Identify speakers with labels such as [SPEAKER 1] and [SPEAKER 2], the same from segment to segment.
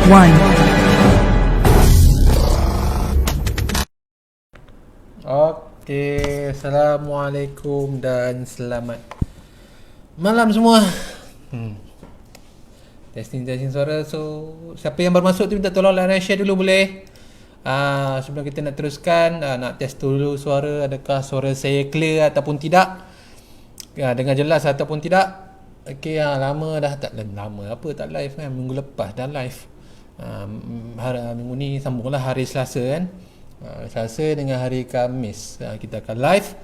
[SPEAKER 1] 1.
[SPEAKER 2] Okey, Assalamualaikum dan selamat malam semua. Testing suara. So, siapa yang baru masuk tu minta tolong like dan share dulu boleh? Sebelum kita nak teruskan, nak test dulu suara, adakah suara saya clear ataupun tidak, dengar jelas ataupun tidak. Okey, lama dah tak lama apa tak live kan, minggu lepas dah live. Minggu ni sambunglah hari Selasa kan. Selasa dengan hari Khamis kita akan live.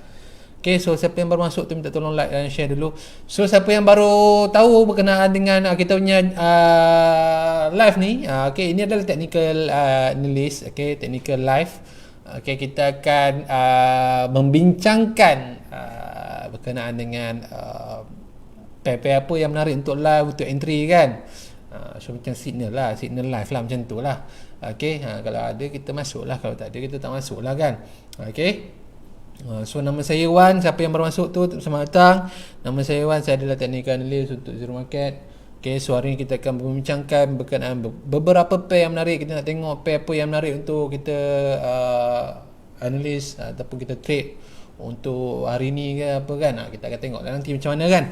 [SPEAKER 2] Okay, so siapa yang baru masuk tu minta tolong like dan share dulu. So siapa yang baru tahu berkenaan dengan kita punya live ni, okay, ini adalah technical analysis, okay, technical live. Okay, kita akan membincangkan berkenaan dengan pair-pair apa yang menarik untuk live, untuk entry kan. So macam signal live lah macam tu lah. Okay, kalau ada kita masuk lah, kalau tak ada kita tak masuk lah kan. Okay, so nama saya Wan. Siapa yang baru masuk tu, selamat datang. Nama saya Wan, saya adalah technical analyst untuk Zero Market. Okay, so hari ni kita akan membincangkan berkenaan beberapa pair yang menarik. Kita nak tengok pair apa yang menarik untuk kita analyst ataupun kita trade untuk hari ni ke apa kan. Kita akan tengok nanti macam mana kan.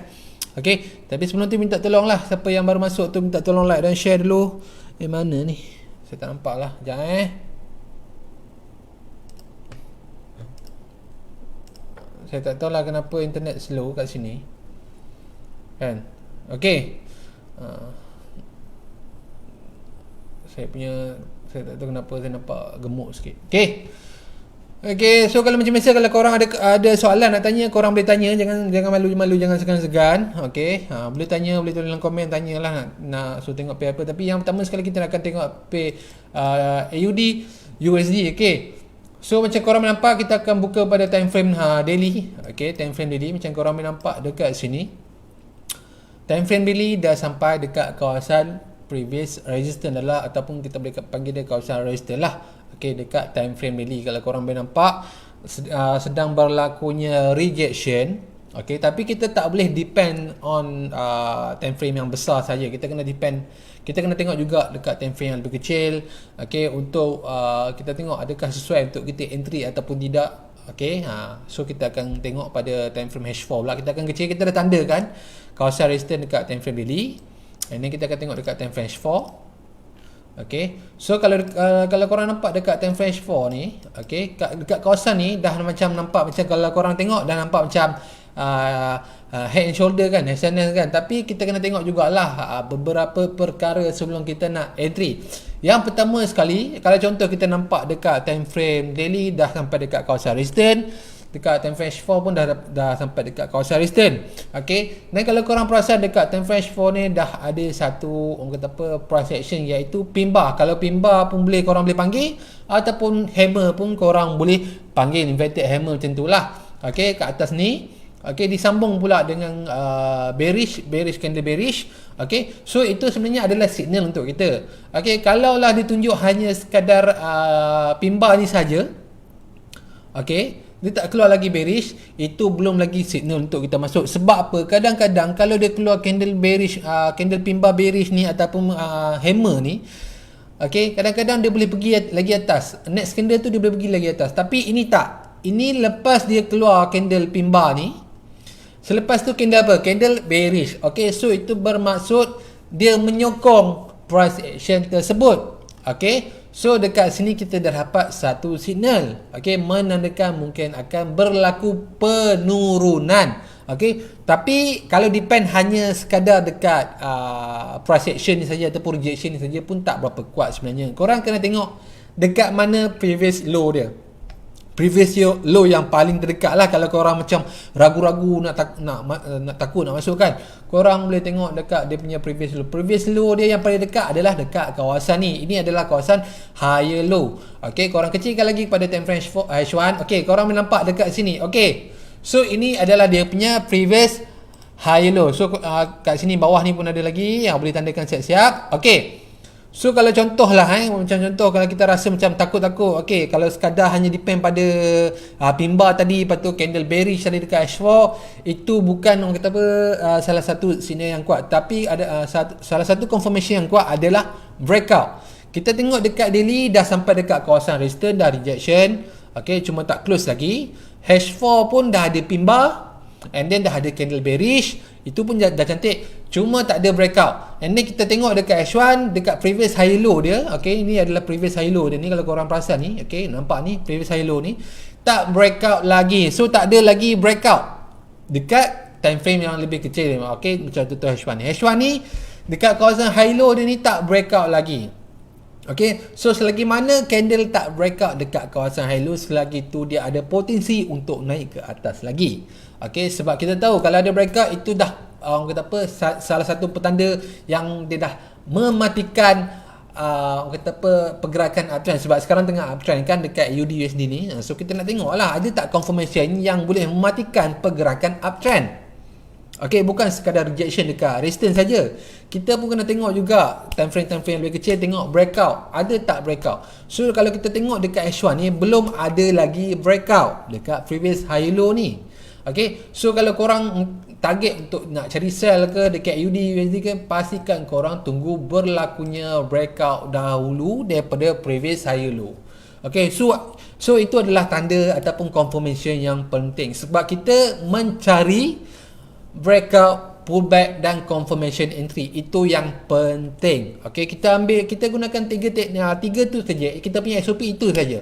[SPEAKER 2] Okay, tapi sebelum tu minta tolong lah, siapa yang baru masuk tu minta tolong like dan share dulu. Mana ni? Saya tak nampak lah. Sekejap Saya tak tahu lah kenapa internet slow kat sini kan. Okay, saya tak tahu kenapa saya nampak gemuk sikit. Okay, so kalau macam biasa, kalau korang ada soalan nak tanya, korang boleh tanya, jangan malu-malu, jangan segan-segan. Okay, boleh tanya, boleh tulis dalam komen, tanyalah nak suruh tengok pair apa. Tapi yang pertama sekali kita akan tengok pair AUD USD. Okay, so macam korang nampak, kita akan buka pada time frame daily. Okay, time frame daily macam korang nampak dekat sini. Time frame daily dah sampai dekat kawasan previous resistance lah, ataupun kita boleh panggil dia kawasan resistance lah. Okay, dekat time frame daily kalau korang boleh nampak sedang berlakunya rejection. Okay, tapi kita tak boleh depend on time frame yang besar saja. Kita kena tengok juga dekat time frame yang lebih kecil. Okay, untuk kita tengok adakah sesuai untuk kita entry ataupun tidak. Okay, so kita akan tengok pada time frame H4 pula. Kita akan kecil, kita dah tandakan kawasan resistance dekat time frame daily. Ini kita akan tengok dekat time frame H4. Okay, so kalau korang nampak dekat time frame H4 ni, okay, dekat kawasan ni dah nampak macam, kalau korang tengok dah nampak macam head and shoulder kan, SNS kan. Tapi kita kena tengok jugalah beberapa perkara sebelum kita nak entry. Yang pertama sekali, kalau contoh kita nampak dekat time frame daily dah sampai dekat kawasan resistance, dekat time frame H4 pun dah sampai dekat kawasan resistance. Okay, dan kalau korang perasan dekat time frame H4 ni dah ada satu, orang kata apa, price action, iaitu pin bar. Kalau pin bar pun korang boleh panggil, ataupun hammer pun korang boleh panggil, inverted hammer macam tu lah. Okay, kat atas ni, okay, disambung pula dengan bearish candle bearish. Okay, so itu sebenarnya adalah signal untuk kita. Okay, kalaulah ditunjuk hanya sekadar pin bar ni saja, okay, dia tak keluar lagi bearish, itu belum lagi signal untuk kita masuk. Sebab apa? Kadang-kadang kalau dia keluar candle bearish, candle pin bar bearish ni ataupun hammer ni, okay, kadang-kadang dia boleh pergi lagi atas. Next candle tu dia boleh pergi lagi atas. Tapi ini tak. Ini lepas dia keluar candle pin bar ni, selepas tu candle apa? Candle bearish. Okay, so itu bermaksud dia menyokong price action tersebut. Okay, so dekat sini kita dah dapat satu signal, okay, menandakan mungkin akan berlaku penurunan. Okay, tapi kalau depend hanya sekadar dekat price action ni saja ataupun rejection ni saja pun tak berapa kuat sebenarnya. Korang kena tengok dekat mana previous low dia. Previous low yang paling terdekat lah. Kalau korang macam ragu-ragu nak takut nak masuk kan, korang boleh tengok dekat dia punya previous low. Previous low dia yang paling dekat adalah dekat kawasan ni. Ini adalah kawasan higher low. Okay, korang kecilkan lagi pada time frame H1. Okay, korang boleh nampak dekat sini. Okay, so ini adalah dia punya previous higher low. So kat sini bawah ni pun ada lagi yang boleh tandakan siap-siap. Okay, so kalau contoh lah, macam contoh kalau kita rasa macam takut-takut, okay, kalau sekadar hanya depend pada pin bar tadi, lepas tu candle bearish tadi dekat H4, itu bukan orang kata apa salah satu signal yang kuat. Tapi ada salah satu confirmation yang kuat adalah breakout. Kita tengok dekat daily dah sampai dekat kawasan resistance, dah rejection. Okay, cuma tak close lagi. H4 pun dah ada pin bar, and then dah ada candle bearish. Itu pun dah cantik, cuma tak ada breakout. And then kita tengok dekat H1, dekat previous high low dia. Okay, ini adalah previous high low dia ni. Kalau korang perasan ni, okay, nampak ni previous high low ni tak breakout lagi. So tak ada lagi breakout dekat time frame yang lebih kecil. Okay, macam tu H1 ni. H1 ni dekat kawasan high low dia ni tak breakout lagi. Okay, so selagi mana candle tak breakout dekat kawasan high low, selagi tu dia ada potensi untuk naik ke atas lagi. Okay, sebab kita tahu kalau ada breakout itu dah orang kata apa, salah satu petanda yang dia dah mematikan orang kata apa, pergerakan uptrend. Sebab sekarang tengah uptrend kan dekat UD USD ni. So kita nak tengok lah ada tak confirmation yang boleh mematikan pergerakan uptrend. Okay, bukan sekadar rejection dekat resistance saja. Kita pun kena tengok juga time frame yang lebih kecil, tengok breakout. Ada tak breakout? So kalau kita tengok dekat H1 ni belum ada lagi breakout dekat previous high low ni. Okay, so kalau korang target untuk nak cari sell ke dekat UD USD ke, pastikan korang tunggu berlakunya breakout dahulu daripada previous high low. Okay, so itu adalah tanda ataupun confirmation yang penting. Sebab kita mencari breakout, pullback dan confirmation entry, itu yang penting. Okay, kita gunakan tiga tu saja. Kita punya SOP itu saja.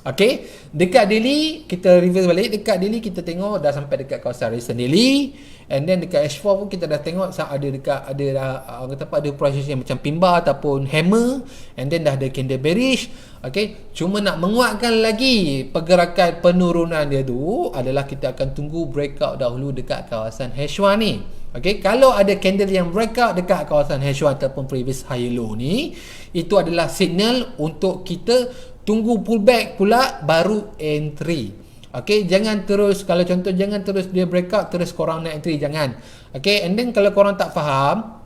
[SPEAKER 2] Okay, dekat daily kita reverse balik. Dekat daily kita tengok dah sampai dekat kawasan resistance daily, and then dekat H4 pun kita dah tengok ada proses yang macam pin bar ataupun hammer, and then dah ada candle bearish. Okay, cuma nak menguatkan lagi pergerakan penurunan dia tu adalah kita akan tunggu breakout dahulu dekat kawasan H1 ni. Okay, kalau ada candle yang breakout dekat kawasan H1 ataupun previous high low ni, itu adalah signal untuk kita tunggu pullback pula baru entry. Okay, jangan terus, kalau contoh jangan terus dia breakout terus korang nak entry, jangan. Okay, and then kalau korang tak faham,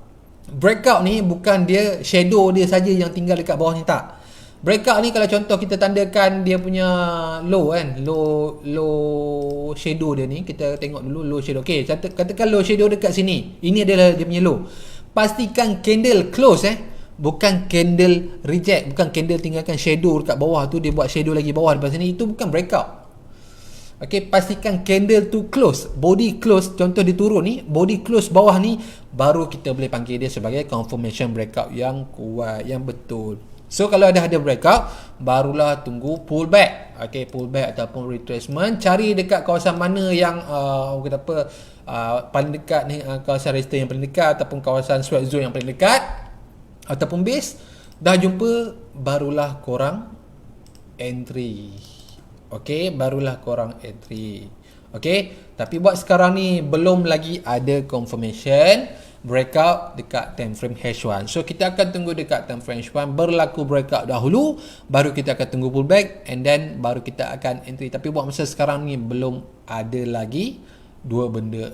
[SPEAKER 2] breakout ni bukan dia shadow dia saja yang tinggal dekat bawah ni, tak. Breakout ni kalau contoh kita tandakan dia punya low kan, low shadow dia ni, kita tengok dulu low shadow. Okay, katakan low shadow dekat sini, ini adalah dia punya low. Pastikan candle close bukan candle reject, bukan candle tinggalkan shadow dekat bawah tu, dia buat shadow lagi bawah depan sini, itu bukan breakout. Okay, pastikan candle tu close, body close. Contoh dia turun ni, body close bawah ni, baru kita boleh panggil dia sebagai confirmation breakout yang kuat, yang betul. So kalau ada breakout, barulah tunggu pullback. Okay, pullback ataupun retracement. Cari dekat kawasan mana yang kata apa, paling dekat ni, kawasan resistance yang paling dekat ataupun kawasan sweat zone yang paling dekat ataupun base. Dah jumpa, barulah korang entry. Okay, barulah korang entry. Okay, tapi buat sekarang ni belum lagi ada confirmation breakout dekat time frame H1. So kita akan tunggu dekat time frame H1 berlaku breakout dahulu, baru kita akan tunggu pullback, and then baru kita akan entry. Tapi buat masa sekarang ni belum ada lagi dua benda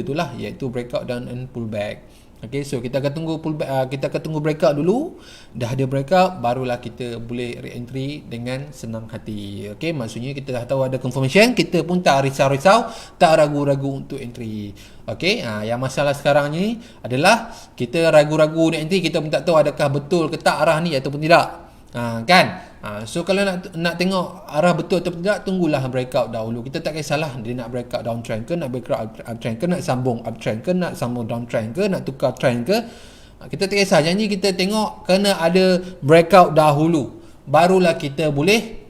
[SPEAKER 2] tu lah, iaitu breakout dan pullback. Okay, so kita akan tunggu pullback, kita akan tunggu breakout dulu. Dah ada breakout, barulah kita boleh re-entry dengan senang hati. Okay, maksudnya kita dah tahu ada confirmation, kita pun tak risau-risau, tak ragu-ragu untuk entry. Okay, yang masalah sekarang ni adalah kita ragu-ragu nak entry, kita pun tak tahu adakah betul ke tak arah ni ataupun tidak. Kan? So kalau nak tengok arah betul atau tidak, tunggulah breakout dahulu. Kita tak kisahlah dia nak breakout downtrend ke, nak breakout uptrend ke, nak sambung uptrend ke, nak sambung downtrend ke, nak tukar trend ke. Kita tak kisah, janji kita tengok kena ada breakout dahulu, barulah kita boleh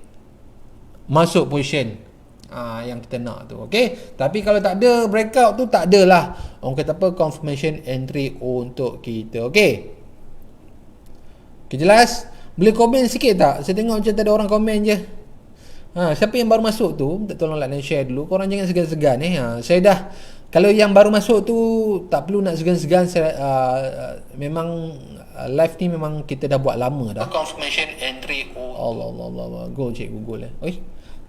[SPEAKER 2] masuk position yang kita nak tu. Okay, tapi kalau tak ada breakout tu, tak adalah orang kata apa, confirmation entry untuk kita. Okay, jelas? Boleh komen sikit tak? Saya tengok macam tak ada orang komen je. Siapa yang baru masuk tu, minta tolong like dan share dulu. Korang jangan segan-segan saya dah, kalau yang baru masuk tu tak perlu nak segan-segan. Memang live ni memang kita dah buat lama dah. Confirmation entry. Allah. Go check Google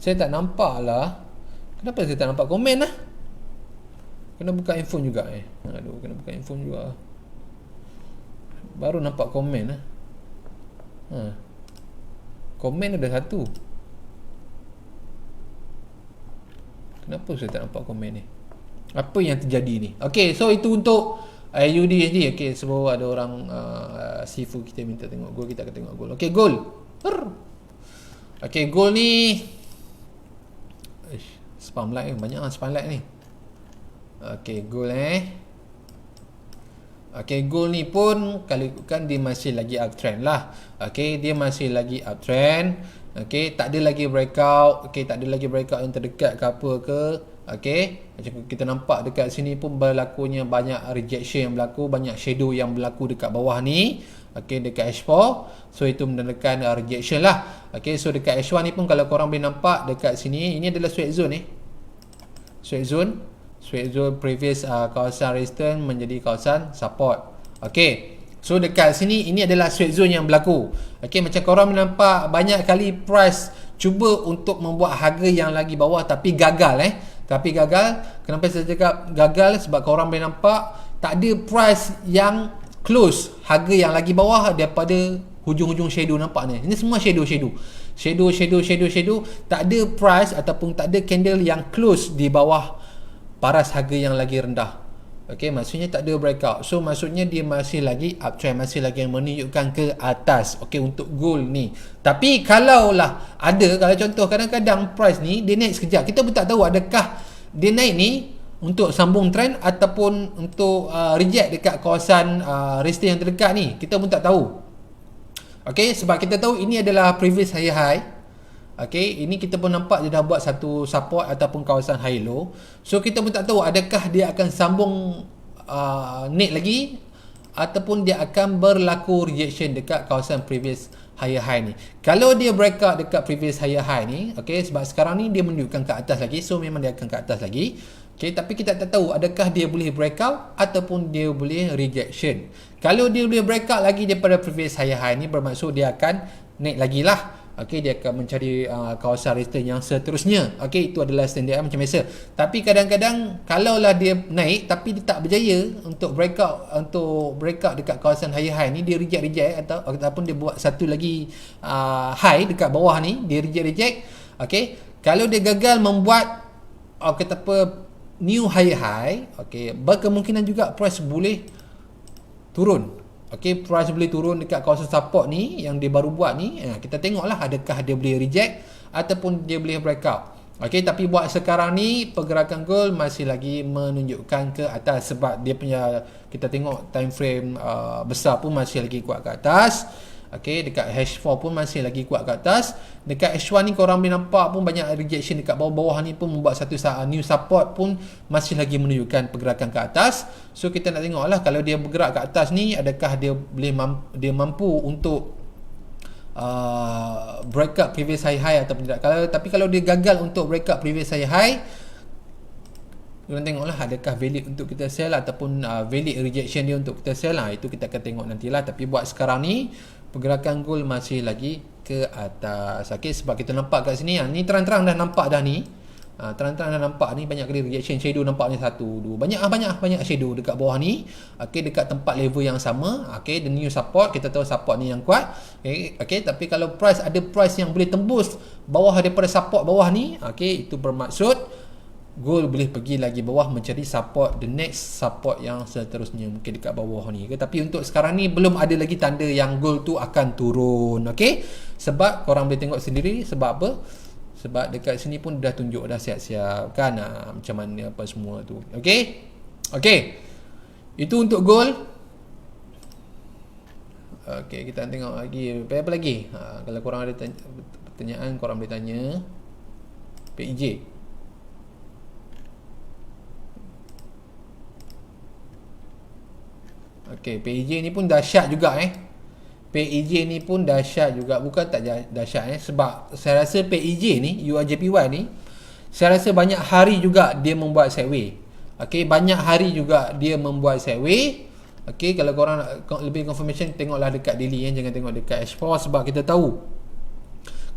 [SPEAKER 2] saya tak nampak lah. Kenapa saya tak nampak komen lah? Kena buka handphone juga kena buka handphone juga. Baru nampak komen lah. Komen ada satu. Kenapa saya tak nampak komen ni? Apa yang terjadi ni? Okay, so itu untuk USD. Okay, sebab ada orang Sifu kita minta tengok gold, kita akan tengok gold. Okay, gold. Okay, gold ni spam like banyak lah, spam like ni. Okay, gold okay, gold ni pun kalau ikutkan dia masih lagi uptrend lah. Okay, dia masih lagi uptrend. Okay, tak ada lagi breakout. Okay, tak ada lagi breakout yang terdekat ke apa ke. Okay, macam kita nampak dekat sini pun berlakunya banyak rejection yang berlaku, banyak shadow yang berlaku dekat bawah ni. Okay, dekat H4. So itu menandakan rejection lah. Okay, so dekat H1 ni pun kalau korang boleh nampak dekat sini, ini adalah sweat zone sweat zone previous kawasan resistance menjadi kawasan support. Okay, so dekat sini ini adalah sweat zone yang berlaku. Okay, macam korang nampak banyak kali price cuba untuk membuat harga yang lagi bawah tapi gagal tapi gagal. Kenapa saya cakap gagal? Sebab korang boleh nampak tak ada price yang close harga yang lagi bawah daripada hujung-hujung shadow. Nampak ni, ini semua shadow. Tak ada price ataupun tak ada candle yang close di bawah paras harga yang lagi rendah. Okay, maksudnya tak ada breakout. So maksudnya dia masih lagi uptrend, masih lagi menunjukkan ke atas. Okay, untuk gold ni. Tapi kalaulah ada, kalau contoh kadang-kadang price ni dia naik sekejap, kita pun tak tahu adakah dia naik ni untuk sambung trend ataupun untuk reject dekat kawasan resistance yang terdekat ni, kita pun tak tahu. Okay, sebab kita tahu ini adalah previous higher high. Okay, ini kita pun nampak dia dah buat satu support ataupun kawasan high low. So kita pun tak tahu adakah dia akan sambung naik lagi ataupun dia akan berlaku rejection dekat kawasan previous higher high ni. Kalau dia breakout dekat previous higher high ni, okay, sebab sekarang ni dia menunjukkan ke atas lagi, so memang dia akan ke atas lagi. Okay, tapi kita tak tahu adakah dia boleh breakout ataupun dia boleh rejection. Kalau dia boleh breakout lagi daripada previous higher high ni, bermaksud dia akan naik lagi lah. Okay, dia akan mencari kawasan resistance yang seterusnya. Okay, itu adalah standard macam biasa. Tapi kadang-kadang kalaulah dia naik tapi dia tak berjaya untuk breakout dekat kawasan higher high ni, dia reject ataupun dia buat satu lagi high dekat bawah ni, dia reject. Okay, kalau dia gagal membuat kata apa new higher high, okay, berkemungkinan juga price boleh turun. Okay, price boleh turun dekat kawasan support ni yang dia baru buat ni. Kita tengoklah adakah dia boleh reject ataupun dia boleh breakout. Okay, tapi buat sekarang ni pergerakan gold masih lagi menunjukkan ke atas sebab dia punya, kita tengok time frame besar pun masih lagi kuat ke atas. Okay, dekat H4 pun masih lagi kuat ke atas. Dekat H1 ni korang boleh nampak pun banyak rejection dekat bawah-bawah ni pun membuat satu new support pun masih lagi menunjukkan pergerakan ke atas. So kita nak tengok lah kalau dia bergerak ke atas ni, adakah dia boleh dia mampu untuk break up previous high ataupun tidak. Tapi kalau dia gagal untuk break up previous high, kita tengoklah adakah valid untuk kita sell ataupun valid rejection dia untuk kita sell lah. Itu kita akan tengok nantilah. Tapi buat sekarang ni pergerakan gold masih lagi ke atas. Okay, sebab kita nampak kat sini ni terang-terang dah nampak dah ni. Terang-terang dah nampak ni banyak kali rejection shadow, nampak ni 1 2 banyak shadow dekat bawah ni. Okay, dekat tempat level yang sama. Okay, the new support, kita tahu support ni yang kuat. Okay, tapi kalau ada price yang boleh tembus bawah daripada support bawah ni, okay, itu bermaksud gold boleh pergi lagi bawah mencari support, the next support yang seterusnya mungkin dekat bawah ni. Tapi untuk sekarang ni belum ada lagi tanda yang gold tu akan turun. Okay, sebab korang boleh tengok sendiri. Sebab apa? Sebab dekat sini pun dah tunjuk dah siap-siap kan macam mana apa semua tu. Okay, itu untuk gold. Okay, kita tengok lagi apa lagi. Kalau korang ada pertanyaan, korang boleh tanya. PEJ. Okay, PEJ ni pun dahsyat juga PEJ ni pun dahsyat juga. Bukan tak dahsyat sebab saya rasa PEJ ni, URJPY ni, saya rasa banyak hari juga dia membuat sideway. Okay, banyak hari juga dia membuat sideway. Okay, kalau korang nak lebih confirmation, tengoklah dekat daily jangan tengok dekat H4 sebab kita tahu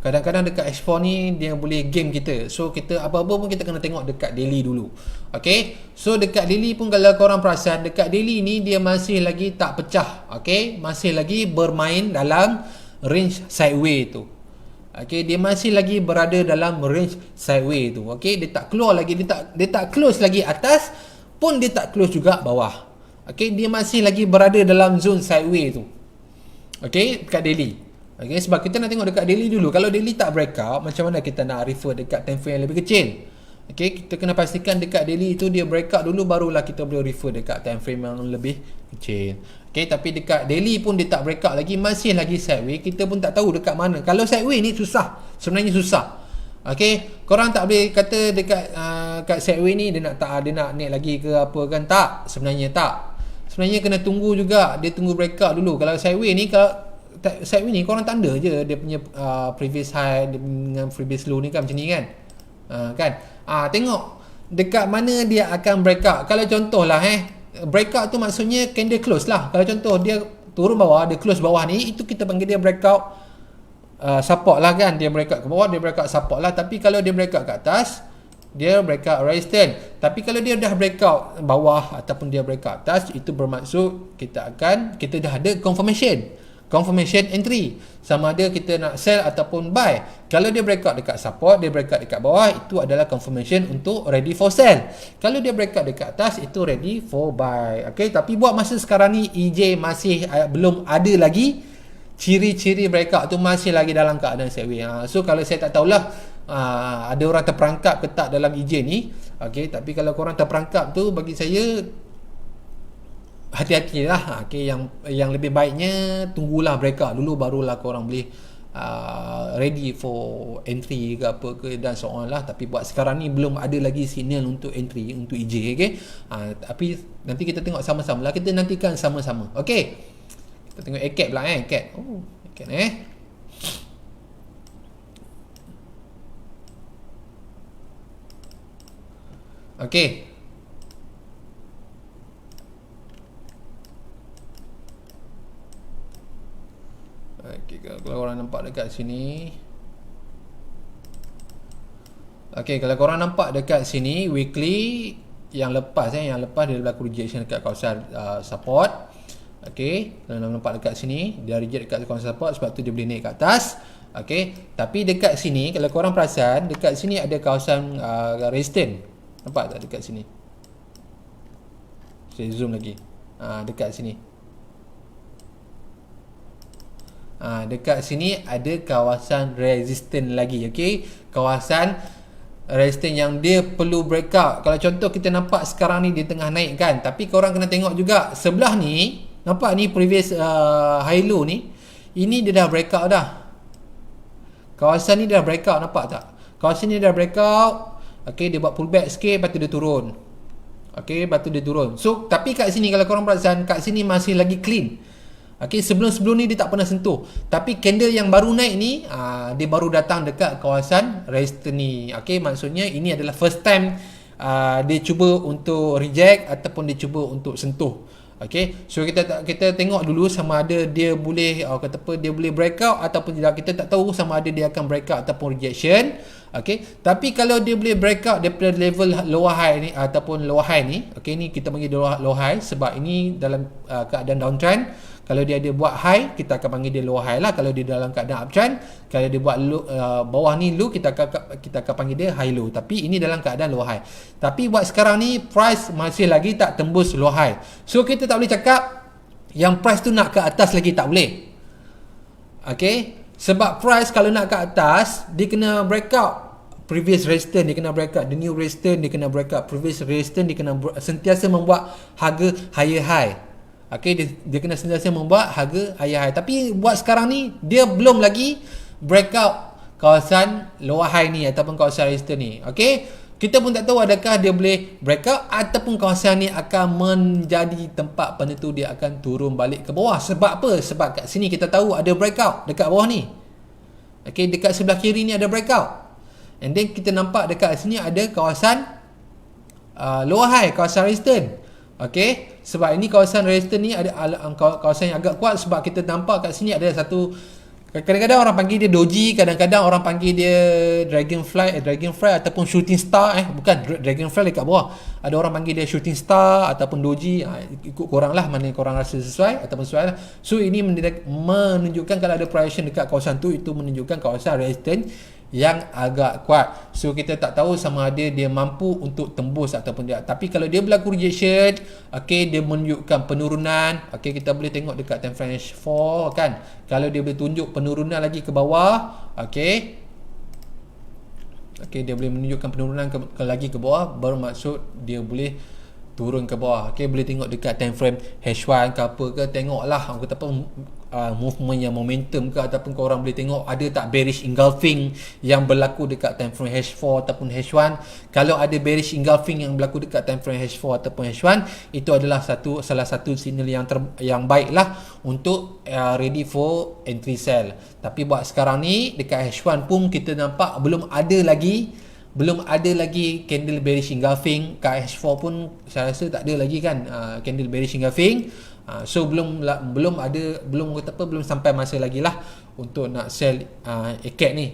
[SPEAKER 2] kadang-kadang dekat H4 ni dia boleh game kita. So kita apa-apa pun kita kena tengok dekat daily dulu. Okay, so dekat daily pun kalau korang perasan, dekat daily ni dia masih lagi tak pecah. Okay, masih lagi bermain dalam range sideway tu. Okay, dia masih lagi berada dalam range sideway tu. Okay, dia tak keluar lagi, dia tak close lagi atas pun dia tak close juga bawah. Okay, dia masih lagi berada dalam zone sideway tu. Okay, dekat daily. Okay, sebab kita nak tengok dekat daily dulu. Kalau daily tak breakout, macam mana kita nak refer dekat time frame yang lebih kecil? Okay, kita kena pastikan dekat daily itu dia breakout dulu, barulah kita boleh refer dekat time frame yang lebih kecil. Okay, tapi dekat daily pun dia tak breakout lagi, masih lagi sideway. Kita pun tak tahu dekat mana. Kalau sideway ni susah, sebenarnya susah. Okay, korang tak boleh kata dekat kat sideway ni dia nak naik lagi ke apa kan? Tak, sebenarnya tak. Sebenarnya kena tunggu juga, dia tunggu breakout dulu. Kalau sideway ni, korang tanda je dia punya previous high dengan previous low ni kan, macam ni kan. Tengok dekat mana dia akan breakout. Kalau contohlah breakout tu maksudnya candle close lah. Kalau contoh dia turun bawah, dia close bawah ni, itu kita panggil dia breakout support lah kan. Dia breakout ke bawah, dia breakout support lah. Tapi kalau dia breakout ke atas, dia breakout resistance. Tapi kalau dia dah breakout bawah ataupun dia breakout atas, itu bermaksud kita dah ada confirmation entry, sama ada kita nak sell ataupun buy. Kalau dia breakout dekat support, dia breakout dekat bawah, itu adalah confirmation untuk ready for sell. Kalau dia breakout dekat atas, itu ready for buy. Okay, tapi buat masa sekarang ni EJ masih belum ada lagi ciri-ciri breakout tu, masih lagi dalam keadaan sideway. So kalau saya tak tahulah ada orang terperangkap ke tak dalam EJ ni. Okay, tapi kalau korang terperangkap tu, bagi saya hati-hatilah. Okay, yang lebih baiknya tunggulah breakout dulu, barulah korang boleh ready for entry ke apa ke dan so on lah. Tapi buat sekarang ni belum ada lagi signal untuk entry untuk EJ. Okay, tapi nanti kita tengok sama-sama lah, kita nantikan sama-sama. Okay, kita tengok ACAT pula ACAT. ACAT okay. Okay, kalau korang nampak dekat sini. Okay, kalau korang nampak dekat sini weekly yang lepas dia berlaku rejection dekat kawasan support. Okay, kalau nampak dekat sini dia reject dekat kawasan support, sebab tu dia boleh naik ke atas. Okay, tapi dekat sini kalau korang perasan, dekat sini ada kawasan resistance. Nampak tak dekat sini? Saya zoom lagi. Dekat sini. Dekat sini ada kawasan resistance lagi. Okay, kawasan resistance yang dia perlu breakout. Kalau contoh kita nampak sekarang ni dia tengah naik kan, tapi korang kena tengok juga sebelah ni. Nampak ni previous high low ni, ini dia dah breakout dah. Kawasan ni dah breakout, nampak tak? Kawasan ni dah breakout. Okay, dia buat pullback sikit, lepas tu dia turun. Okay, lepas tu dia turun. So, tapi kat sini kalau korang perasan, kat sini masih lagi clean. Okay, sebelum ni dia tak pernah sentuh. Tapi candle yang baru naik ni, dia baru datang dekat kawasan resistance ni. Okay, maksudnya ini adalah first time dia cuba untuk reject ataupun dia cuba untuk sentuh. Okay, so kita tengok dulu sama ada dia boleh dia boleh breakout ataupun tidak. Kita tak tahu sama ada dia akan breakout ataupun rejection. Okay, tapi kalau dia boleh breakout daripada level lower high ni ataupun lower high ni, okay, ni kita panggil lower high sebab ini dalam keadaan downtrend. Kalau dia ada buat high, kita akan panggil dia lower high lah. Kalau dia dalam keadaan uptrend, kalau dia buat low, bawah ni low, kita akan panggil dia high low. Tapi ini dalam keadaan lower high. Tapi buat sekarang ni price masih lagi tak tembus lower high. So kita tak boleh cakap yang price tu nak ke atas lagi, tak boleh. Okay, sebab price kalau nak ke atas, dia kena breakout previous resistance, dia kena breakout the new resistance, dia kena breakout previous resistance, dia kena sentiasa membuat harga higher high. Okay, dia kena sentiasa membuat harga higher high. Tapi buat sekarang ni dia belum lagi breakout kawasan lower high ni ataupun kawasan resistance ni. Okay, kita pun tak tahu adakah dia boleh breakout ataupun kawasan ni akan menjadi tempat penentu dia akan turun balik ke bawah. Sebab apa? Sebab kat sini kita tahu ada breakout dekat bawah ni. Okay, dekat sebelah kiri ni ada breakout. And then kita nampak dekat sini ada kawasan lower high, kawasan resistance. Okay, sebab ini kawasan resistance ni ada kawasan yang agak kuat, sebab kita nampak kat sini ada satu, kadang-kadang orang panggil dia doji, kadang-kadang orang panggil dia dragonfly ataupun shooting star. Bukan, dragonfly dekat bawah. Ada orang panggil dia shooting star ataupun doji. Ikut korang lah, mana korang rasa sesuai ataupun sesuai lah. So ini menunjukkan kalau ada projection dekat kawasan tu, itu menunjukkan kawasan resistance yang agak kuat. So kita tak tahu sama ada dia mampu untuk tembus ataupun tidak. Tapi kalau dia berlaku rejection, okey, dia menunjukkan penurunan, okey, kita boleh tengok dekat time frame H4 kan. Kalau dia boleh tunjuk penurunan lagi ke bawah, okey, dia boleh menunjukkan penurunan lagi ke bawah, bermaksud dia boleh turun ke bawah. Okey, boleh tengok dekat time frame H1 ke apa ke, tengoklah orang kata apa, movement yang momentum ke, ataupun korang boleh tengok ada tak bearish engulfing yang berlaku dekat time frame H4 ataupun H1. Kalau ada bearish engulfing yang berlaku dekat time frame H4 ataupun H1, itu adalah salah satu signal yang baiklah untuk ready for entry sell. Tapi buat sekarang ni dekat H1 pun kita nampak belum ada lagi candle bearish engulfing. Kat H4 pun saya rasa tak ada lagi kan candle bearish engulfing. So belum sampai masa lagi lah untuk nak sell ACAT ni.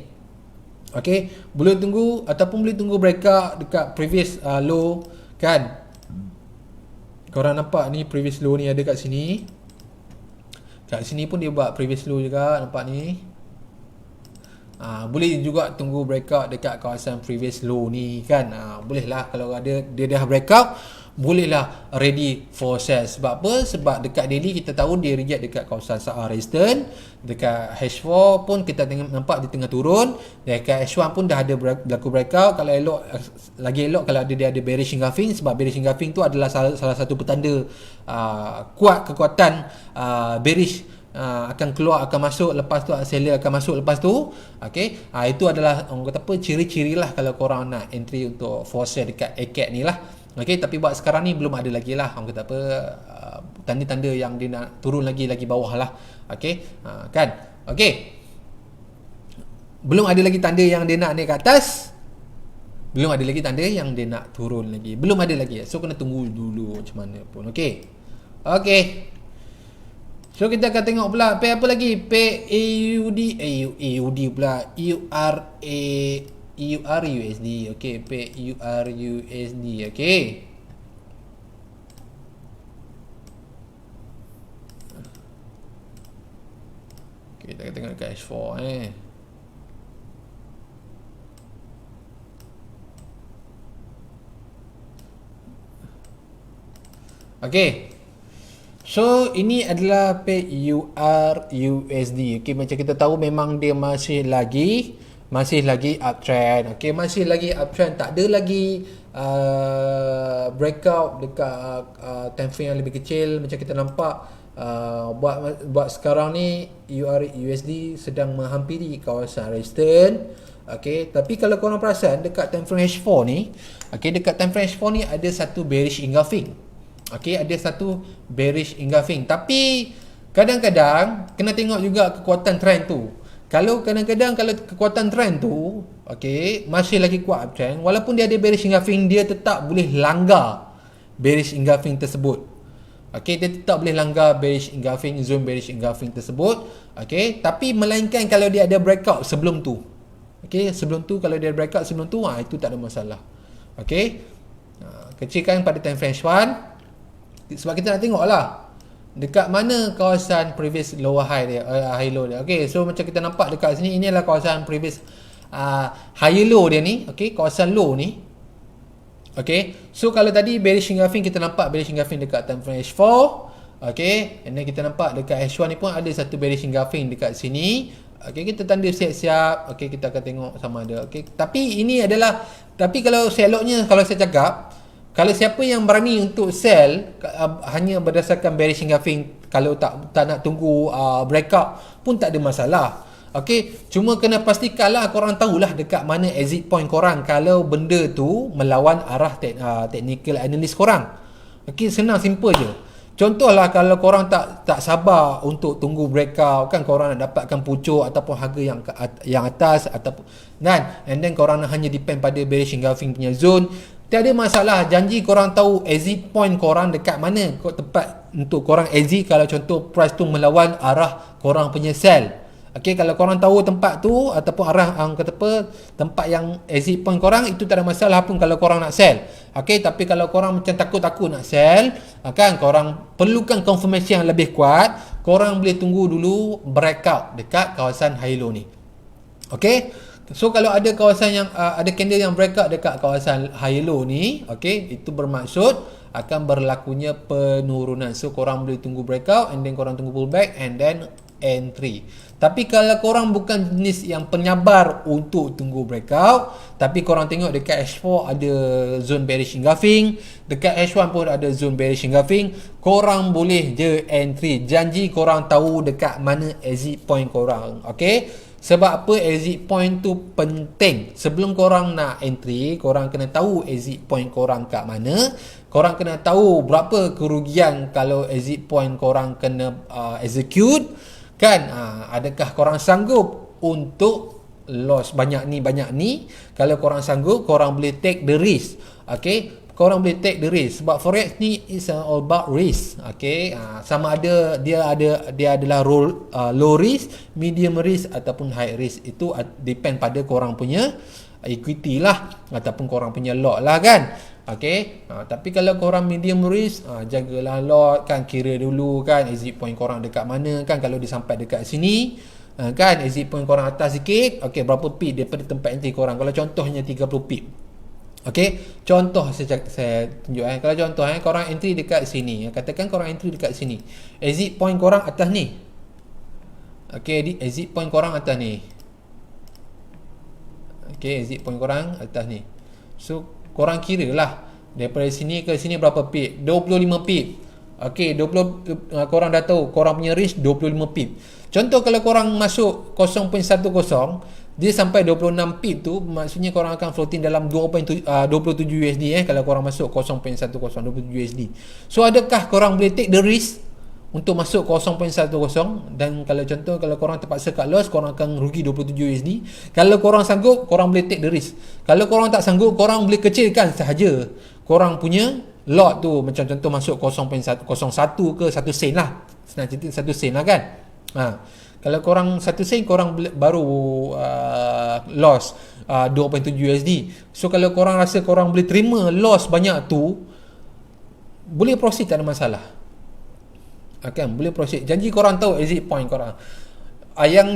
[SPEAKER 2] Okey, boleh tunggu ataupun boleh tunggu breakout dekat previous low kan. Korang nampak ni previous low ni ada kat sini. Kat sini pun dia buat previous low juga, nampak ni. Boleh juga tunggu breakout dekat kawasan previous low ni kan. Boleh lah kalau ada dia dah breakout, bolehlah ready for sell. Sebab apa? Sebab dekat daily kita tahu dia reject dekat kawasan resistance. Dekat H4 pun kita nampak dia tengah turun. Dekat H1 pun dah ada berlaku breakout. Kalau elok, lagi elok kalau dia ada bearish engulfing. Sebab bearish engulfing tu adalah salah satu petanda kuat kekuatan bearish akan keluar, akan masuk, lepas tu seller akan masuk lepas tu. Okey, itu adalah orang kata apa, ciri-ciri lah kalau korang nak entry untuk for sale dekat ACAT ni lah. Okey, tapi buat sekarang ni belum ada lagi lah orang kata apa, tanda-tanda yang dia nak turun lagi bawah lah. Okey, kan. Okey, belum ada lagi tanda yang dia nak naik ke atas, belum ada lagi tanda yang dia nak turun lagi, belum ada lagi. So kena tunggu dulu macam mana pun. Okey, so kita akan tengok pula pair apa lagi, pair AUD pula, EUR USD. Okey, pair EUR USD. Okey, kita akan tengok dekat H4 Okey, so ini adalah pair EUR USD. Okey, macam kita tahu memang dia masih lagi uptrend. Okey, masih lagi uptrend, tak ada lagi breakout dekat time frame yang lebih kecil. Macam kita nampak buat sekarang ni EUR USD sedang menghampiri kawasan resistance. Okey, tapi kalau korang perasan dekat time frame H4 ni, okey, dekat time frame H4 ni ada satu bearish engulfing. Okey, ada satu bearish engulfing. Tapi kadang-kadang kena tengok juga kekuatan trend tu. Kalau kekuatan trend tu, okey, masih lagi kuat uptrend, walaupun dia ada bearish engulfing, dia tetap boleh langgar bearish engulfing tersebut. Okey, dia tetap boleh langgar bearish engulfing, zone bearish engulfing tersebut. Okey, tapi melainkan kalau dia ada breakout sebelum tu. Okey, sebelum tu kalau dia ada breakout sebelum tu, itu tak ada masalah. Okey, kecilkan pada time frame H1. Sebab kita nak tengok lah dekat mana kawasan previous lower high dia, high low dia. Okey, so macam kita nampak dekat sini, ini adalah kawasan previous high low dia ni. Okey, kawasan low ni. Okey, so kalau tadi bearish engulfing, kita nampak bearish engulfing dekat time frame H4. Okey, and then kita nampak dekat H1 ni pun ada satu bearish engulfing dekat sini. Okey, kita tanda siap-siap. Okey, kita akan tengok sama ada. Okey, tapi kalau seloknya, kalau saya cakap, kalau siapa yang berani untuk sell hanya berdasarkan bearish engulfing, kalau tak nak tunggu breakout pun tak ada masalah. Okey, cuma kena pastikanlah korang tahulah dekat mana exit point korang kalau benda tu melawan arah technical analyst korang. Okey, senang, simple je. Contohlah kalau korang tak sabar untuk tunggu breakout kan, korang nak dapatkan pucuk ataupun harga yang atas ataupun kan, and then korang hanya depend pada bearish engulfing punya zone, tiada masalah. Janji korang tahu exit point korang dekat mana tempat untuk korang exit kalau contoh price tu melawan arah korang punya sell. Okey, kalau korang tahu tempat tu ataupun arah tempat yang exit point korang, itu tak ada masalah pun kalau korang nak sell. Okey, tapi kalau korang macam takut-takut nak sell, kan korang perlukan confirmation yang lebih kuat, korang boleh tunggu dulu breakout dekat kawasan high low ni. Okey, So kalau ada kawasan yang ada candle yang breakout dekat kawasan high low ni, okey, itu bermaksud akan berlakunya penurunan. So korang boleh tunggu breakout and then korang tunggu pullback and then entry. Tapi kalau korang bukan jenis yang penyabar untuk tunggu breakout, tapi korang tengok dekat H4 ada zone bearish engulfing, dekat H1 pun ada zone bearish engulfing, korang boleh je entry. Janji korang tahu dekat mana exit point korang. Okey? Sebab apa exit point tu penting. Sebelum korang nak entry, korang kena tahu exit point korang kat mana. Korang kena tahu berapa kerugian kalau exit point korang kena execute. Kan? Adakah korang sanggup untuk loss banyak ni? Kalau korang sanggup, korang boleh take the risk. Okay? Korang boleh take the risk. Sebab forex ni is all about risk. Okay? Sama ada dia adalah low risk, medium risk ataupun high risk. Itu depend pada korang punya equity lah, ataupun korang punya lot lah kan. Okay? Tapi kalau korang medium risk, jagalah lot kan, kira dulu kan exit point korang dekat mana kan. Kalau dia sampai dekat sini kan, exit point korang atas sikit, okay, berapa pip daripada tempat entry korang. Kalau contohnya 30 pip, okay, contoh saya tunjuk kalau contoh korang entry dekat sini, katakan korang entry dekat sini, exit point korang atas ni, okay, exit point korang atas ni, okay, exit point korang atas ni. So korang kira lah daripada sini ke sini berapa pip, 25 pip. Okay, 20 korang dah tahu korang punya risk 25 pip. Contoh kalau korang masuk 0.10, dia sampai 26 pip tu, maksudnya korang akan floating dalam 27 USD kalau korang masuk 0.10 27 USD. So adakah korang boleh take the risk untuk masuk 0.10? Dan kalau contoh kalau korang terpaksa cut loss, korang akan rugi 27 USD. Kalau korang sanggup, korang boleh take the risk. Kalau korang tak sanggup, korang boleh kecilkan sahaja korang punya lot tu. Macam contoh masuk 0.01 ke 1 sen lah, senang cerita 1 sen lah kan. Kalau korang 1 sen, korang baru loss 2.7 USD. So kalau korang rasa korang boleh terima loss banyak tu, boleh proceed, tak ada masalah. Kan, boleh proceed. Janji korang tahu exit point korang. Yang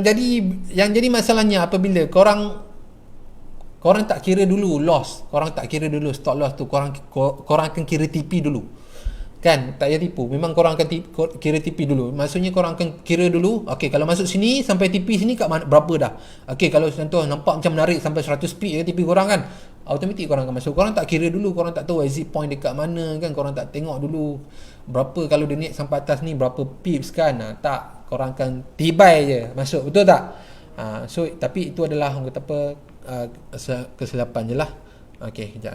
[SPEAKER 2] jadi masalahnya apabila korang tak kira dulu loss, korang tak kira dulu stop loss tu, korang akan kira TP dulu. Kan, tak payah tipu. Memang korang akan kira TP dulu. Maksudnya korang akan kira dulu, okey, kalau masuk sini sampai TP sini kat mana, berapa dah. Okey, kalau contoh nampak macam menarik sampai 100 pip TP korang kan, automatik korang akan masuk. Korang tak kira dulu, korang tak tahu exit point dekat mana kan, korang tak tengok dulu berapa, kalau dia naik sampai atas ni berapa pips kan. Tak, korang akan tibai je masuk, betul tak? So tapi itu adalah orang kata apa, kesilapan je lah. Okey, kejap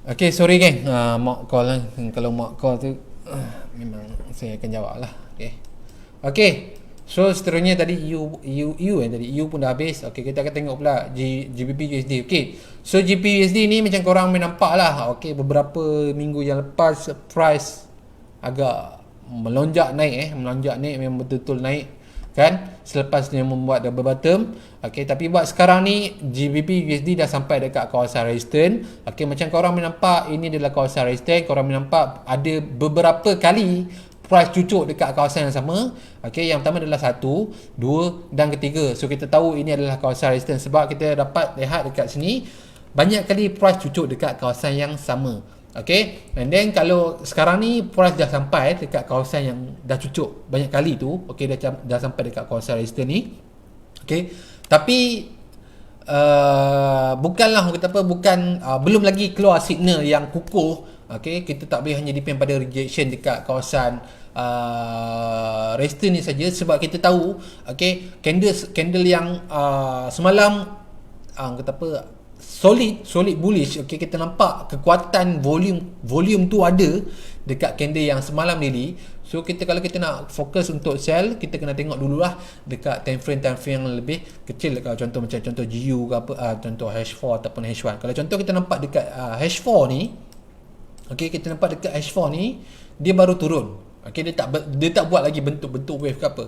[SPEAKER 2] Okey, sorry geng, mak call lah. Kalau mak call tu memang saya akan jawab lah. Okey, so seterusnya tadi EU tadi EU pun dah habis. Okey, kita akan tengok pula GBP USD. Okey, So GPUSD ni macam korang boleh nampak lah, okay, beberapa minggu yang lepas price agak melonjak naik memang betul-betul naik kan, selepas dia membuat double bottom. Okay, tapi buat sekarang ni GBP USD dah sampai dekat kawasan resistance. Okay, macam korang boleh nampak ini adalah kawasan resistance. Korang boleh nampak ada beberapa kali price cucuk dekat kawasan yang sama. Okay, yang pertama adalah 1, 2 dan ketiga. So kita tahu ini adalah kawasan resistance sebab kita dapat lihat dekat sini banyak kali price cucuk dekat kawasan yang sama. Okay, and then kalau sekarang ni price dah sampai dekat kawasan yang dah cucuk banyak kali tu, okay, dah sampai dekat kawasan resistance ni. Okay, tapi bukanlah kata apa, bukan belum lagi keluar signal yang kukuh. Okay, kita tak boleh hanya depend pada rejection dekat kawasan resistance ni saja, sebab kita tahu okay, candle yang semalam kata apa, solid bullish. Okay, kita nampak kekuatan volume tu ada dekat candle yang semalam ni. So kalau kita nak fokus untuk sell, kita kena tengok dululah dekat time frame yang lebih kecil. Kalau contoh macam contoh GU ke apa, contoh H4 ataupun H1. Kalau contoh kita nampak dekat H4 ni, okay, kita nampak dekat H4 ni dia baru turun. Okay, dia tak buat lagi bentuk wave ke apa.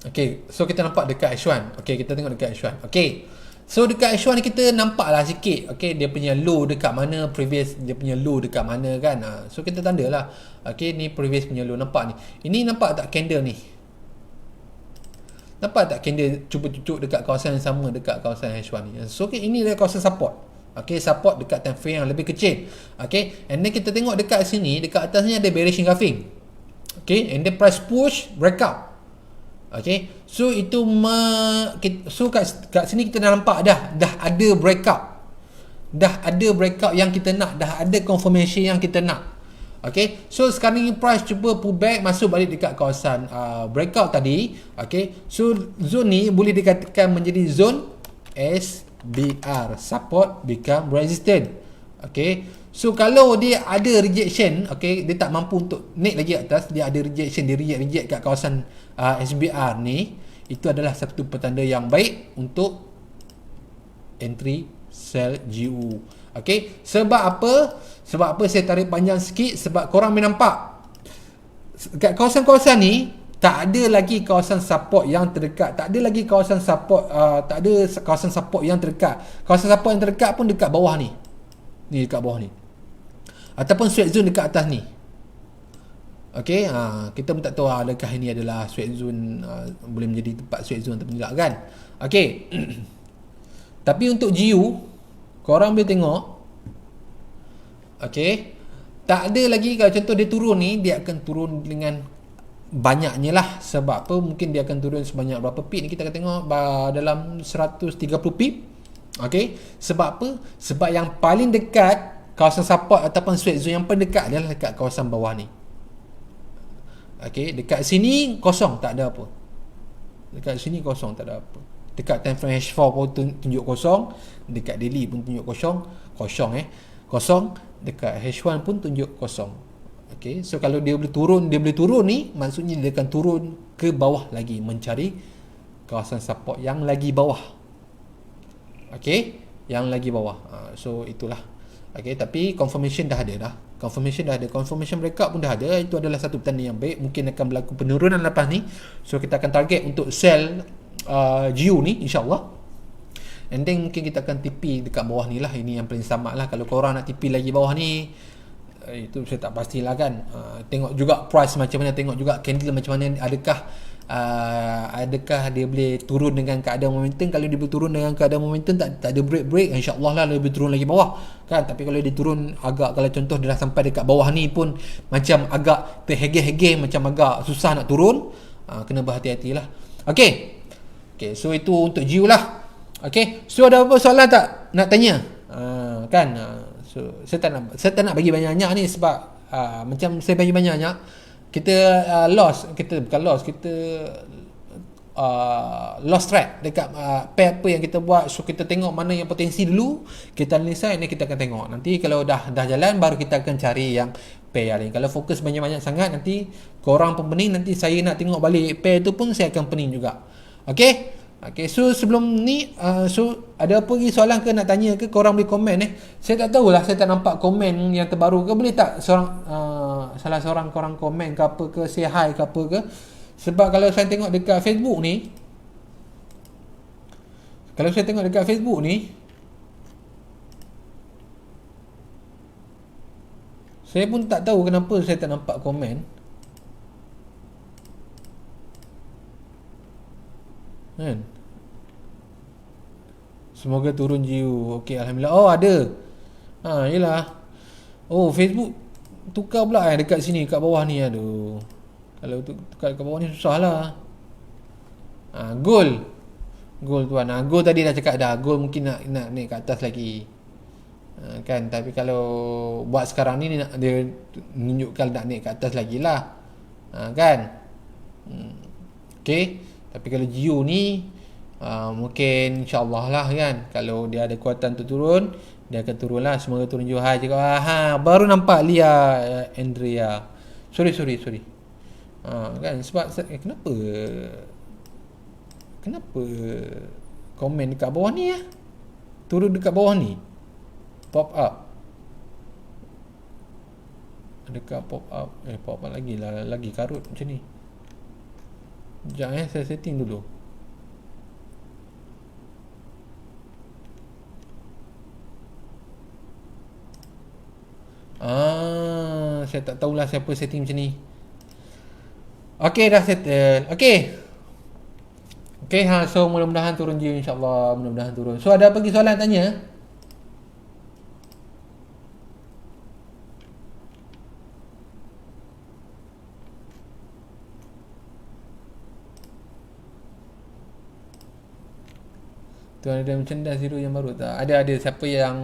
[SPEAKER 2] Okay, so kita nampak dekat H1. Okay, kita tengok dekat H1. Okay, so dekat H1 ni kita nampak lah sikit. Okay, dia punya low dekat mana, previous dia punya low dekat mana kan. So kita tanda lah. Okay, ni previous punya low, nampak ni. Ini nampak tak candle ni? Nampak tak candle cuba cucuk dekat kawasan yang sama dekat kawasan H1 ni. So okay, ini adalah kawasan support. Okay, support dekat time frame yang lebih kecil. Okay, and then kita tengok dekat sini, dekat atas ni ada bearish engulfing. Okay, and then price push breakout. Okay, so itu so kat sini kita dah nampak dah ada breakout yang kita nak, dah ada confirmation yang kita nak. Okay, so sekarang ni price cuba pull back, masuk balik dekat kawasan breakout tadi. Okay, so zone ni boleh dikatakan menjadi zone SBR, support become resistance. Okay, so kalau dia ada rejection, okay, dia tak mampu untuk naik lagi atas, dia ada rejection, dia reject kat kawasan SBR ni, itu adalah satu petanda yang baik untuk entry sell GU. Okay, sebab apa saya tarik panjang sikit, sebab korang boleh nampak kat kawasan-kawasan ni tak ada lagi kawasan support yang terdekat, tak ada lagi kawasan support, tak ada kawasan support yang terdekat. Kawasan support yang terdekat pun dekat bawah ni dekat bawah ni, ataupun sweat zone dekat atas ni. Okay, kita pun tak tahu adakah ini adalah sweat zone, boleh menjadi tempat sweat zone atau tidak kan. Okay, tapi untuk GU korang boleh tengok, okay, tak ada lagi. Kalau contoh dia turun ni, dia akan turun dengan banyaknya lah. Sebab apa? Mungkin dia akan turun sebanyak berapa pip ni, kita akan tengok dalam 130 pip. Okay, sebab apa? Sebab yang paling dekat kawasan support ataupun sweat zone yang paling dekat adalah dekat kawasan bawah ni. Okay, dekat sini kosong, tak ada apa. Dekat sini kosong, tak ada apa. Dekat time frame H4 pun tunjuk kosong, dekat daily pun tunjuk kosong. Dekat H1 pun tunjuk kosong. Okay, so kalau dia boleh turun ni, maksudnya dia akan turun ke bawah lagi, mencari kawasan support yang lagi bawah. Okay, yang lagi bawah. So itulah. Okay, tapi confirmation dah ada. Confirmation breakout pun dah ada. Itu adalah satu petanda yang baik. Mungkin akan berlaku penurunan lepas ni. So kita akan target untuk sell GU ni, insyaAllah. And then mungkin kita akan TP dekat bawah ni lah. Ini yang paling selamat lah. Kalau korang nak TP lagi bawah ni, itu saya tak pastilah kan. Tengok juga price macam mana, tengok juga candle macam mana. Adakah dia boleh turun dengan keadaan momentum. Kalau dia boleh turun dengan keadaan momentum, tak ada break, insyaAllah lah dia boleh turun lagi bawah kan. Tapi kalau dia turun agak, kalau contoh dia dah sampai dekat bawah ni pun macam agak terhege-hege, macam agak susah nak turun, kena berhati-hatilah. Okay, so itu untuk GU lah. Okay, so ada apa soalan tak nak tanya? Kan, so saya tak nak bagi banyak-banyak ni sebab macam saya bagi banyak-banyak, kita lost track dekat pair apa yang kita buat. So kita tengok mana yang potensi dulu, kita analisa, ini kita akan tengok. Nanti kalau dah jalan, baru kita akan cari yang pair lain. Kalau fokus banyak-banyak sangat, nanti korang pun pening, nanti saya nak tengok balik pair tu pun saya akan pening juga. Okay, Okay, so sebelum ni so ada apa lagi soalan ke nak tanya ke, korang boleh komen Saya tak tahulah, saya tak nampak komen yang terbaru ke. Boleh tak salah seorang korang komen ke apa ke, say hi ke apa ke. Sebab kalau saya tengok dekat Facebook ni, saya pun tak tahu kenapa saya tak nampak komen. Kan? Semoga turun jiu. Okey, alhamdulillah. Oh, ada. Yelah. Oh, Facebook tukar pula dekat sini, kat bawah ni. Aduh. Kalau tukar kat bawah ni susah lah. Goal tuan. Goal tadi dah cakap dah. Goal mungkin nak naik ke atas lagi. Kan, tapi kalau buat sekarang ni dia menunjukkan nak naik ke atas lagi lah. Kan. Okey. Tapi kalau Gio ni mungkin insyaAllah lah kan, kalau dia ada kuatan untuk turun, dia akan turun lah. Semoga turun Johai juga. Baru nampak Lia Andrea. Sorry kan, sebab kenapa komen dekat bawah ni turun dekat bawah ni, pop up dekat pop up lagi karut macam ni. Sekejap saya setting dulu. Saya tak tahulah siapa setting macam ni. Okey, dah settle. Okey, so mudah-mudahan turun je, insyaAllah. Mudah-mudahan turun. So ada apa lagi soalan tanya? Tuan ada merchandise Zero yang baru tak? Ada siapa yang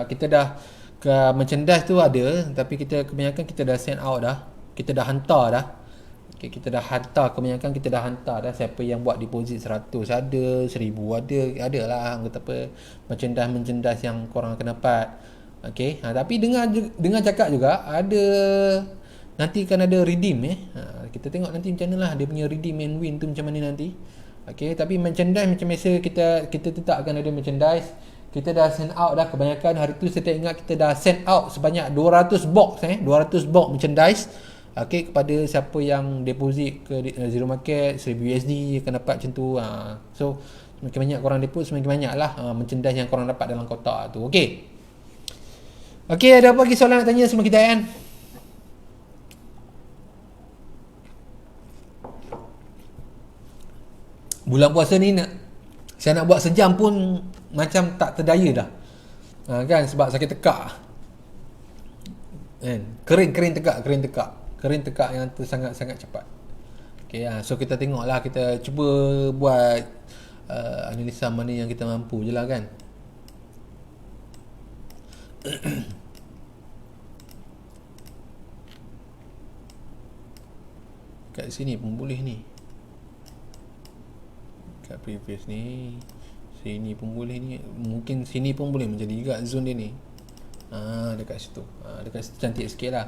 [SPEAKER 2] kita dah ke merchandise tu ada, tapi kebanyakan kita dah send out dah. Kita dah hantar dah. Okay, kita dah hantar, kebanyakan kita dah hantar dah. Siapa yang buat deposit 100 ada, 1000 ada lah kata apa, merchandise yang korang akan dapat. Okay, tapi dengar cakap juga ada nanti kan ada redeem kita tengok nanti macam mana lah dia punya redeem and win tu macam mana nanti. Okay, tapi merchandise macam biasa kita tetap akan ada merchandise. Kita dah send out dah, kebanyakan hari tu saya tak ingat kita dah send out sebanyak 200 box 200 box merchandise. Okay, kepada siapa yang deposit ke Zero Market 1000 USD akan dapat macam tu. So semakin banyak korang deposit, semakin banyak lah merchandise yang korang dapat dalam kotak tu. Okay, ada apa lagi soalan nak tanya semua kita kan? Bulan puasa ni saya nak buat sejam pun macam tak terdaya dah. Kan, sebab sakit tekak. Kan, kering tekak yang sangat-sangat cepat. Okay, so kita tengoklah, kita cuba buat analisa mana yang kita mampu je lah kan. Kat sini pun boleh ni. Kat previous ni, sini pun boleh ni. Mungkin sini pun boleh menjadi juga zone dia ni. Dekat situ. Dekat situ cantik sikit lah.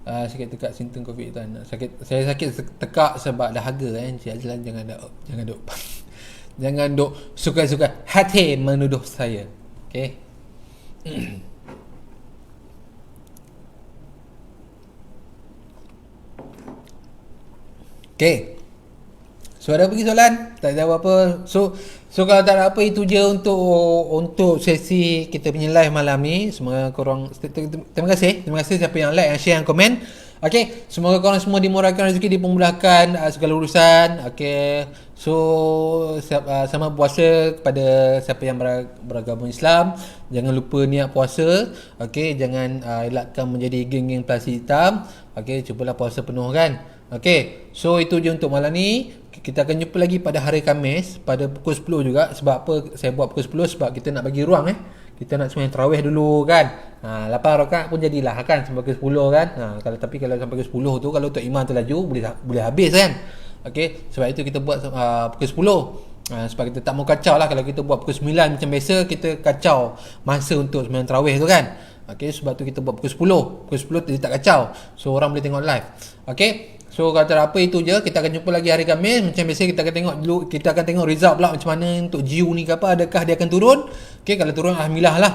[SPEAKER 2] Sakit tekak simptom COVID tuan. Saya sakit tekak sebab dahaga kan. Jangan duk jangan duk suka-suka hati menuduh saya. Okay. Okay. So ada pergi soalan? Tak jawab apa. So kalau tak ada apa, itu je untuk sesi kita punya live malam ni. Semoga korang terima kasih siapa yang like, yang share, yang komen. Okey, semoga korang semua dimurahkan rezeki, dimudahkan segala urusan. Okey. So sama puasa kepada siapa yang beragama Islam, jangan lupa niat puasa. Okey, jangan elakkan menjadi geng-geng plastik hitam. Okey, cubalah puasa penuh kan. Okey, so itu je untuk malam ni. Kita akan jumpa lagi pada hari Khamis pada pukul 10 juga. Sebab apa saya buat pukul 10? Sebab kita nak bagi ruang kita nak sembahyang tarawih dulu kan. 8 rakaat pun jadilah kan sampai pukul 10 kan. Tapi kalau sampai pukul 10 tu, kalau Tok Iman terlaju boleh habis kan. Okey, sebab itu kita buat pukul 10. Sebab kita tak mau kacau lah. Kalau kita buat pukul 9 macam biasa, kita kacau masa untuk sembahyang tarawih tu kan. Okey, sebab tu kita buat pukul 10. Pukul 10 jadi tak kacau. So orang boleh tengok live. Okey. So kata apa, itu je. Kita akan jumpa lagi hari Khamis. Macam biasa kita akan tengok dulu, kita akan tengok result pula macam mana untuk GU ni ke apa, adakah dia akan turun. Okay, kalau turun alhamdulillah lah.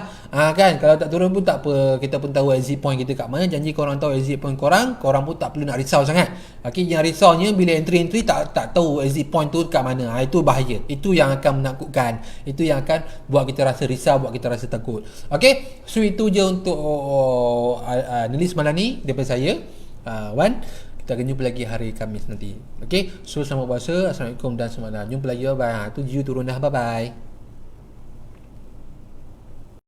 [SPEAKER 2] Kan, kalau tak turun pun tak apa, kita pun tahu exit point kita kat mana. Janji korang tahu exit point korang pun tak perlu nak risau sangat. Okay, yang risaunya bila entry tak tahu exit point tu kat mana. Itu bahaya. Itu yang akan menakutkan. Itu yang akan buat kita rasa risau, buat kita rasa takut. Okay, so itu je untuk analis malam ni daripada saya, Wan. Kita akan jumpa lagi hari Khamis nanti. Okay, so selamat puasa. Assalamualaikum dan selamat malam. Jumpa lagi, bye bye. Tu GU turun dah, bye bye.